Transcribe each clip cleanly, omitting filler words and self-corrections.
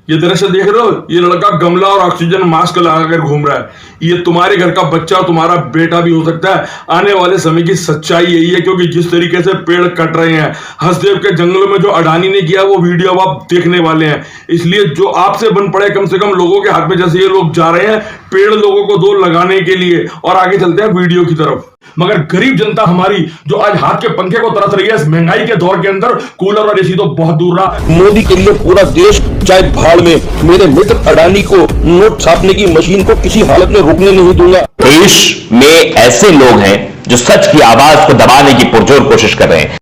ये दृश्य देख रहे हो, ये लड़का गमला और ऑक्सीजन मास्क लगाकर घूम रहा है। ये तुम्हारे घर का बच्चा, तुम्हारा बेटा भी हो सकता है। आने वाले समय की सच्चाई यही है, क्योंकि जिस तरीके से पेड़ कट रहे हैं, हसदेव के जंगलों में जो अडानी ने किया वो वीडियो अब आप देखने वाले हैं। इसलिए जो आपसे बन पड़े कम से कम लोगों के हाथ में, जैसे ये लोग जा रहे हैं पेड़ लोगों को दो लगाने के लिए। और आगे चलते हैं वीडियो की तरफ। मगर गरीब जनता हमारी जो आज हाथ के पंखे को तरस रही है इस महंगाई के दौर के अंदर, कूलर और एसी तो बहुत दूर रहा। मोदी के लिए पूरा देश चाहे भाड़ में, मेरे मित्र अडानी को नोट छापने की मशीन को किसी हालत में रोकने नहीं दूंगा। देश में ऐसे लोग हैं जो सच की आवाज को दबाने की पुरजोर कोशिश कर रहे हैं।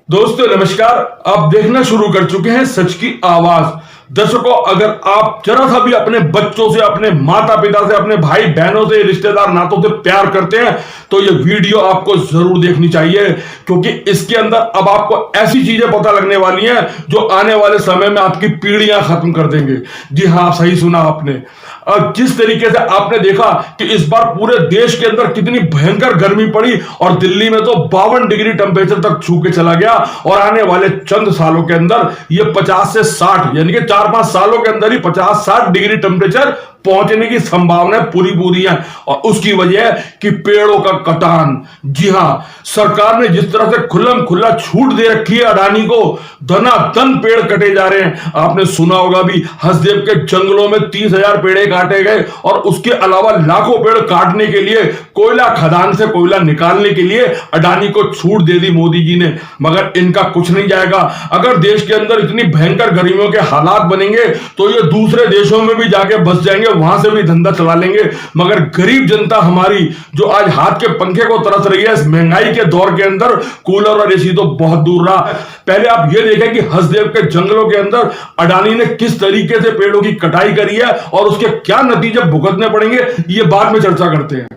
दोस्तों नमस्कार, आप देखना शुरू कर चुके हैं सच की आवाज। दर्शकों, अगर आप जरा सा भी अपने बच्चों से, अपने माता पिता से, अपने भाई बहनों से, रिश्तेदार नातों से प्यार करते हैं तो ये वीडियो आपको जरूर देखनी चाहिए, क्योंकि इसके अंदर अब आपको ऐसी चीजें पता लगने वाली हैं जो आने वाले समय में आपकी पीढ़ियां खत्म कर देंगे। जी हाँ, सही सुना आपने। और जिस तरीके से आपने देखा कि इस बार पूरे देश के अंदर कितनी भयंकर गर्मी पड़ी और दिल्ली में तो 52 डिग्री टेम्परेचर तक छू के चला गया, और आने वाले चंद सालों के अंदर ये 50 से 60 यानी कि 4-5 सालों के अंदर ही 50-60 डिग्री टेम्परेचर पहुंचने की संभावना पूरी है। और उसकी वजह है कि पेड़ों का कटान। जी हां, सरकार ने जिस तरह से खुल्लम खुल्ला छूट दे रखी है अडानी को, धनाधन पेड़ कटे जा रहे हैं। आपने सुना होगा भी, हसदेव के जंगलों में 30,000 पेड़ काटे गए, और उसके अलावा लाखों पेड़ काटने के लिए, कोयला खदान से कोयला निकालने के लिए अडानी को छूट दे दी मोदी जी ने। मगर इनका कुछ नहीं जाएगा। अगर देश के अंदर इतनी भयंकर गर्मियों के हालात बनेंगे तो ये दूसरे देशों में भी जाके बस जाएंगे, वहां से भी धंधा चला लेंगे। मगर गरीब जनता हमारी जो आज हाथ के पंखे को तरस रही है इस महंगाई के दौर के अंदर, कूलर और एसी तो बहुत दूर रहा। पहले आप ये देखें कि हसदेव के जंगलों के अंदर अडानी ने किस तरीके से पेड़ों की कटाई करी है और उसके क्या नतीजे भुगतने पड़ेंगे, ये बाद में चर्चा करते हैं।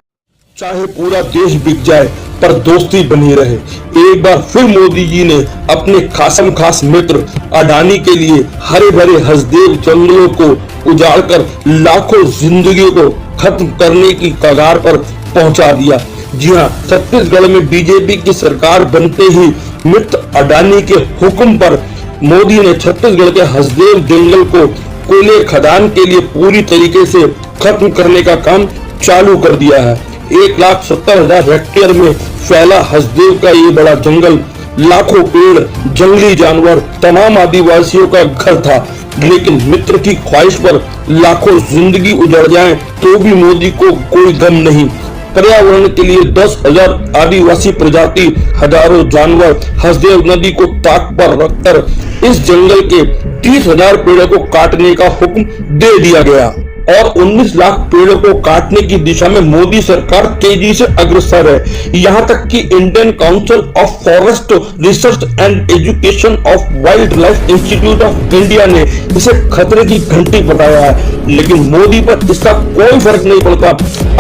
चाहे पूरा देश बिक जाए पर दोस्ती बनी रहे। एक बार फिर मोदी जी ने अपने खास मित्र अडानी के लिए हरे भरे हसदेव जंगलों को उजाड़कर लाखों जिंदगियों को खत्म करने की कगार पर पहुंचा दिया। जी हां, छत्तीसगढ़ में बीजेपी की सरकार बनते ही मित्र अडानी के हुक्म पर मोदी ने छत्तीसगढ़ के हसदेव जंगल को कोयले खदान के लिए पूरी तरीके से खत्म करने का काम चालू कर दिया है। 1,70,000 हेक्टेयर में फैला हसदेव का ये बड़ा जंगल लाखों पेड़, जंगली जानवर, तमाम आदिवासियों का घर था। लेकिन मित्र की ख्वाहिश पर लाखों जिंदगी उजड़ जाएं तो भी मोदी को कोई गम नहीं। पर्यावरण के लिए 10,000 आदिवासी प्रजाति, हजारों जानवर, हसदेव नदी को ताक पर रखकर इस जंगल के 30,000 पेड़ों को काटने का हुक्म दे दिया गया, और 19 लाख पेड़ों को काटने की दिशा में मोदी सरकार तेजी से अग्रसर है। यहाँ तक कि Indian council of forest research and education of wild life institute of India ने इसे खतरे की घंटी बताया है। लेकिन मोदी पर इसका कोई फर्क नहीं पड़ता।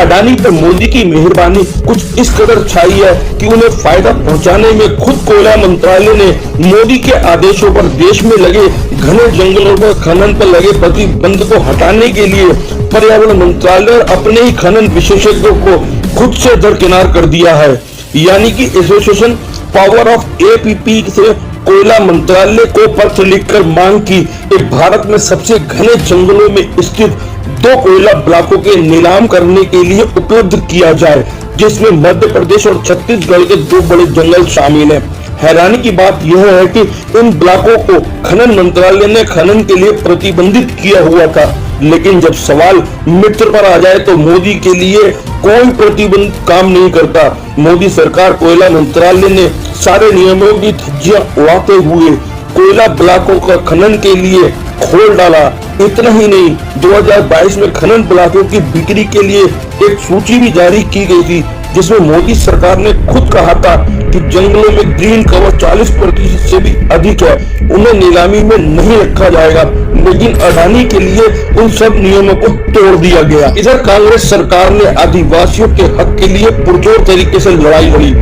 अडानी पर मोदी की मेहरबानी कुछ इस कदर छाई है कि उन्हें फायदा पहुंचाने में खुद कोयला मंत्रालय ने मोदी के आदेशों पर देश में लगे घने जंगलों पर खनन पर लगे प्रतिबंध को हटाने के लिए पर्यावरण मंत्रालय अपने ही खनन विशेषज्ञों को खुद से दरकिनार कर दिया है। यानी कि एसोसिएशन पावर ऑफ एपीपी से कोयला मंत्रालय को पत्र लिखकर मांग की कि भारत में सबसे घने जंगलों में स्थित 2 कोयला ब्लॉकों के नीलाम करने के लिए उपलब्ध किया जाए, जिसमें मध्य प्रदेश और छत्तीसगढ़ के 2 बड़े जंगल शामिल हैं। हैरानी की बात यह है कि इन ब्लॉकों को खनन मंत्रालय ने खनन के लिए प्रतिबंधित किया हुआ था, लेकिन जब सवाल मित्र पर आ जाए तो मोदी के लिए कोई प्रतिबंध काम नहीं करता। मोदी सरकार कोयला मंत्रालय ने सारे नियमों की धज्जियां उड़ाते हुए कोयला ब्लॉकों का खनन के लिए खोल डाला। इतना ही नहीं, 2022 में खनन ब्लॉकों की बिक्री के लिए एक सूची भी जारी की गई थी, जिसमें मोदी सरकार ने खुद कहा था कि जंगलों में ग्रीन कवर 40% से भी अधिक है, उन्हें नीलामी में नहीं रखा जाएगा। लेकिन अडानी के लिए उन सब नियमों को तोड़ दिया गया। इधर कांग्रेस सरकार ने आदिवासियों के हक के लिए पुरजोर तरीके से लड़ाई लड़ी।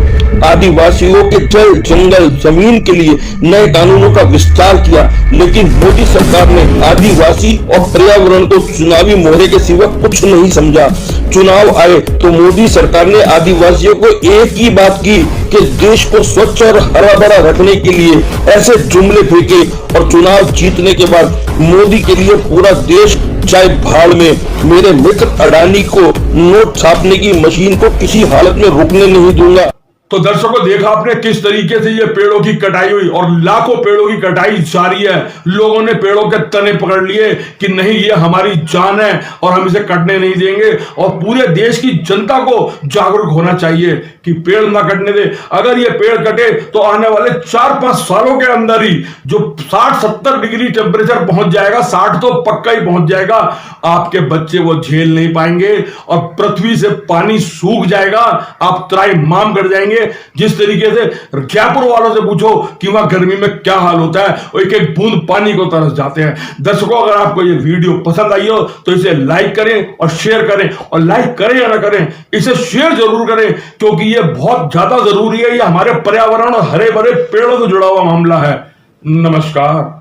आदिवासियों के जल जंगल जमीन के लिए नए कानूनों का विस्तार किया, लेकिन मोदी सरकार ने आदिवासी और पर्यावरण को चुनावी मोहरे के सिवा कुछ नहीं समझा। चुनाव आए तो मोदी सरकार ने आदिवासियों को एक ही बात की कि देश को स्वच्छ और हरा भरा रखने के लिए ऐसे जुमले फेंके, और चुनाव जीतने के बाद मोदी के लिए पूरा देश चाहे भाड़ में। मेरे मित्र अडानी को नोट छापने की मशीन को किसी हालत में रुकने नहीं दूंगा। तो दर्शकों, देखा आपने किस तरीके से ये पेड़ों की कटाई हुई और लाखों पेड़ों की कटाई जारी है। लोगों ने पेड़ों के तने पकड़ लिए कि नहीं, ये हमारी जान है और हम इसे कटने नहीं देंगे। और पूरे देश की जनता को जागरूक होना चाहिए कि पेड़ ना कटने दे। अगर ये पेड़ कटे तो आने वाले 4-5 सालों के अंदर ही जो 60-70 डिग्री टेम्परेचर पहुंच जाएगा, 60 तो पक्का ही पहुंच जाएगा, आपके बच्चे वो झेल नहीं पाएंगे और पृथ्वी से पानी सूख जाएगा। आप त्राहिमाम कर जाएंगे। जिस तरीके से जयपुर वालों से पूछो कि वहां गर्मी में क्या हाल होता है, वो एक एक बूंद पानी को तरस जाते हैं। दर्शकों, अगर आपको ये वीडियो पसंद आई हो तो इसे लाइक करें और शेयर करें, और लाइक करें या ना करें, इसे शेयर जरूर करें, क्योंकि ये बहुत ज्यादा जरूरी है। ये हमारे पर्यावरण और हरे भरे पेड़ों से जुड़ा हुआ मामला है। नमस्कार।